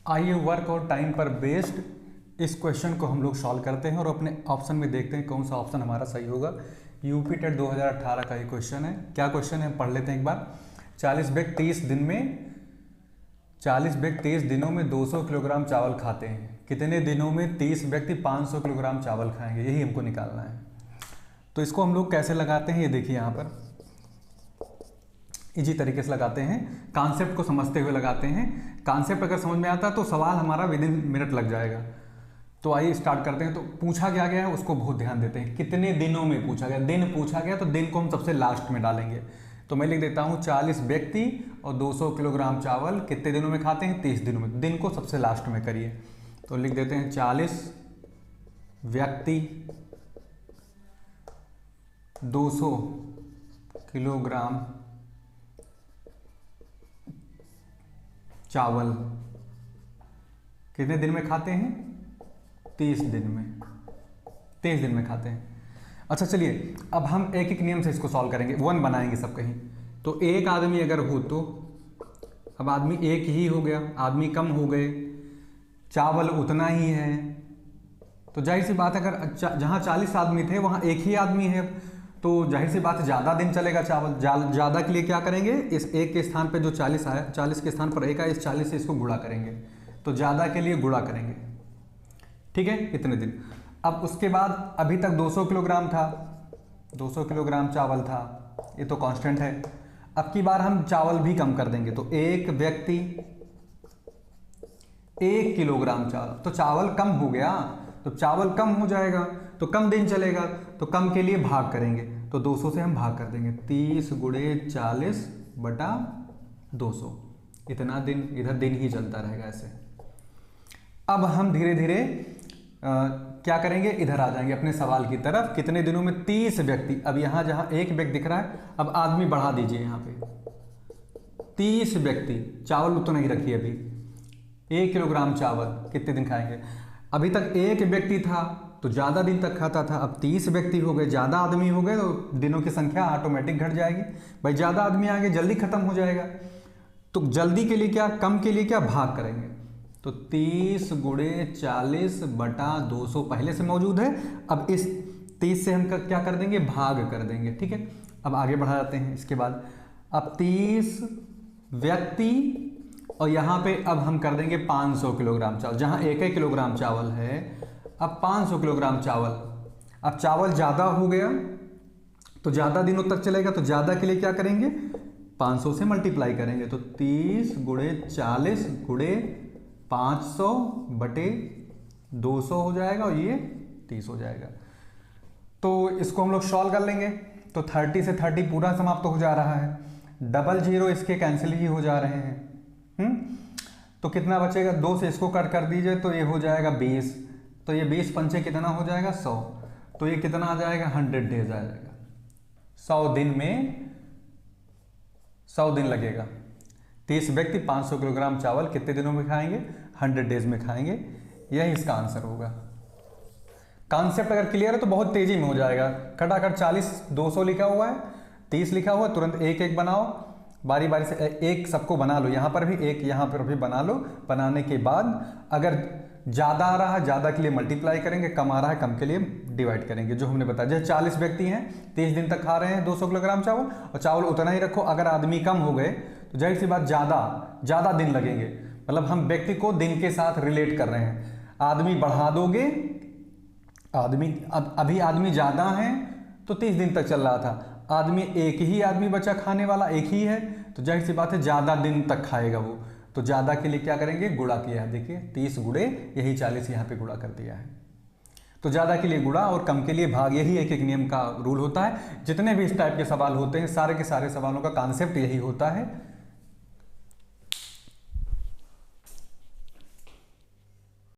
आइए वर्क और टाइम पर बेस्ड इस क्वेश्चन को हम लोग सॉल्व करते हैं और अपने ऑप्शन में देखते हैं कौन सा ऑप्शन हमारा सही होगा। यूपी टेट 2018 का ये क्वेश्चन है। क्या क्वेश्चन है पढ़ लेते हैं एक बार। 40 व्यक्ति 30 दिनों में 200 किलोग्राम चावल खाते हैं। कितने दिनों में 30 व्यक्ति 500 किलोग्राम चावल खाएंगे, यही हमको निकालना है। तो इसको हम लोग कैसे लगाते हैं ये देखिए, यहाँ पर इजी तरीके से लगाते हैं, कॉन्सेप्ट को समझते हुए लगाते हैं। कॉन्सेप्ट अगर समझ में आता है तो सवाल हमारा विद इन मिनट लग जाएगा। तो आइए स्टार्ट करते हैं। तो पूछा क्या गया है उसको बहुत ध्यान देते हैं। कितने दिनों में पूछा गया, दिन पूछा गया तो दिन को हम सबसे लास्ट में डालेंगे। तो मैं लिख देता हूँ 40 व्यक्ति और 200 किलोग्राम चावल कितने दिनों में खाते हैं, 30 दिनों में। दिन को सबसे लास्ट में करिए। तो लिख देते हैं 40 व्यक्ति 200 किलोग्राम चावल कितने दिन में खाते हैं, 30 दिन में। 30 दिन में खाते हैं। अच्छा चलिए अब हम एक एक नियम से इसको सॉल्व करेंगे, वन बनाएंगे सब कहीं। तो एक आदमी अगर हो तो अब आदमी एक ही हो गया, आदमी कम हो गए, चावल उतना ही है। तो जाहिर सी बात है अगर जहाँ 40 आदमी थे वहाँ एक ही आदमी है, तो जाहिर सी बात है ज़्यादा दिन चलेगा चावल। ज़्यादा के लिए क्या करेंगे, इस एक के स्थान पे जो 40 आया, 40 के स्थान पर एक आया, इस 40 से इसको गुणा करेंगे। तो ज़्यादा के लिए गुणा करेंगे, ठीक है, इतने दिन। अब उसके बाद अभी तक 200 किलोग्राम था, 200 किलोग्राम चावल था, ये तो कांस्टेंट है। अब की बार हम चावल भी कम कर देंगे। तो एक व्यक्ति 1 किलोग्राम चावल, तो चावल कम हो गया, तो चावल कम हो जाएगा तो कम दिन चलेगा, तो कम के लिए भाग करेंगे। तो 200 से हम भाग कर देंगे, 30 × 40/200, इतना दिन, इधर दिन ही चलता रहेगा ऐसे। अब हम धीरे धीरे क्या करेंगे, इधर आ जाएंगे अपने सवाल की तरफ। कितने दिनों में 30 व्यक्ति। अब यहाँ जहाँ एक व्यक्ति दिख रहा है, अब आदमी बढ़ा दीजिए यहाँ पे, 30 व्यक्ति, चावल उतना ही रखिए। अभी 1 किलोग्राम चावल कितने दिन खाएंगे। अभी तक एक व्यक्ति था तो ज़्यादा दिन तक खाता था, अब 30 व्यक्ति हो गए, ज़्यादा आदमी हो गए, तो दिनों की संख्या ऑटोमेटिक घट जाएगी। भाई ज़्यादा आदमी आ गए, जल्दी खत्म हो जाएगा। तो जल्दी के लिए क्या, कम के लिए क्या, भाग करेंगे। तो 30 × 40/200 पहले से मौजूद है। अब इस 30 से हम क्या कर देंगे, भाग कर देंगे, ठीक है। अब आगे बढ़ा जाते हैं। इसके बाद अब 30 व्यक्ति और यहाँ पे अब हम कर देंगे 500 किलोग्राम चावल। जहाँ 1 किलोग्राम चावल है, अब 500 किलोग्राम चावल। अब चावल ज़्यादा हो गया तो ज़्यादा दिनों तक चलेगा, तो ज़्यादा के लिए क्या करेंगे, 500 से मल्टीप्लाई करेंगे। तो 30 × 40/500/200 हो जाएगा और ये 30 हो जाएगा। तो इसको हम लोग सॉल्व कर लेंगे। तो 30 से 30 पूरा समाप्त हो जा रहा है, डबल जीरो इसके कैंसिल ही हो जा रहे हैं। तो कितना बचेगा, 2 से इसको कट कर दीजिए तो ये हो जाएगा 20। तो ये 20 पंचे कितना हो जाएगा, 100। तो ये कितना आ जाएगा, 100 डेज आ जाएगा। 100 दिन में 100 दिन लगेगा। 30 व्यक्ति 500 किलोग्राम चावल कितने दिनों में खाएंगे, 100 डेज में खाएंगे। यही इसका आंसर होगा। कॉन्सेप्ट अगर क्लियर है तो बहुत तेजी में हो जाएगा। खटाखट 40 200 लिखा हुआ है, 30 लिखा हुआ है, तुरंत एक एक बनाओ, बारी बारी से एक सबको बना लो। यहाँ पर भी एक, यहाँ पर भी बना लो। बनाने के बाद अगर ज़्यादा आ रहा है, ज़्यादा के लिए मल्टीप्लाई करेंगे, कम आ रहा है, कम के लिए डिवाइड करेंगे, जो हमने बताया। जैसे 40 व्यक्ति हैं, 30 दिन तक खा रहे हैं 200 किलोग्राम चावल, और चावल उतना ही रखो। अगर आदमी कम हो गए तो जाहिर सी बात ज़्यादा दिन लगेंगे। मतलब हम व्यक्ति को दिन के साथ रिलेट कर रहे हैं। आदमी बढ़ा दोगे, अभी आदमी ज़्यादा है तो 30 दिन तक चल रहा था, आदमी एक ही आदमी बचा खाने वाला, एक ही है, तो जाहिर सी बात है ज़्यादा दिन तक खाएगा वो। तो ज़्यादा के लिए क्या करेंगे, गुणा किया है। देखिए 30 × यही 40 यहाँ पे गुणा कर दिया है। तो ज़्यादा के लिए गुणा और कम के लिए भाग, यही एक एक नियम का रूल होता है। जितने भी इस टाइप के सवाल होते हैं, सारे के सारे सवालों का कॉन्सेप्ट यही होता है।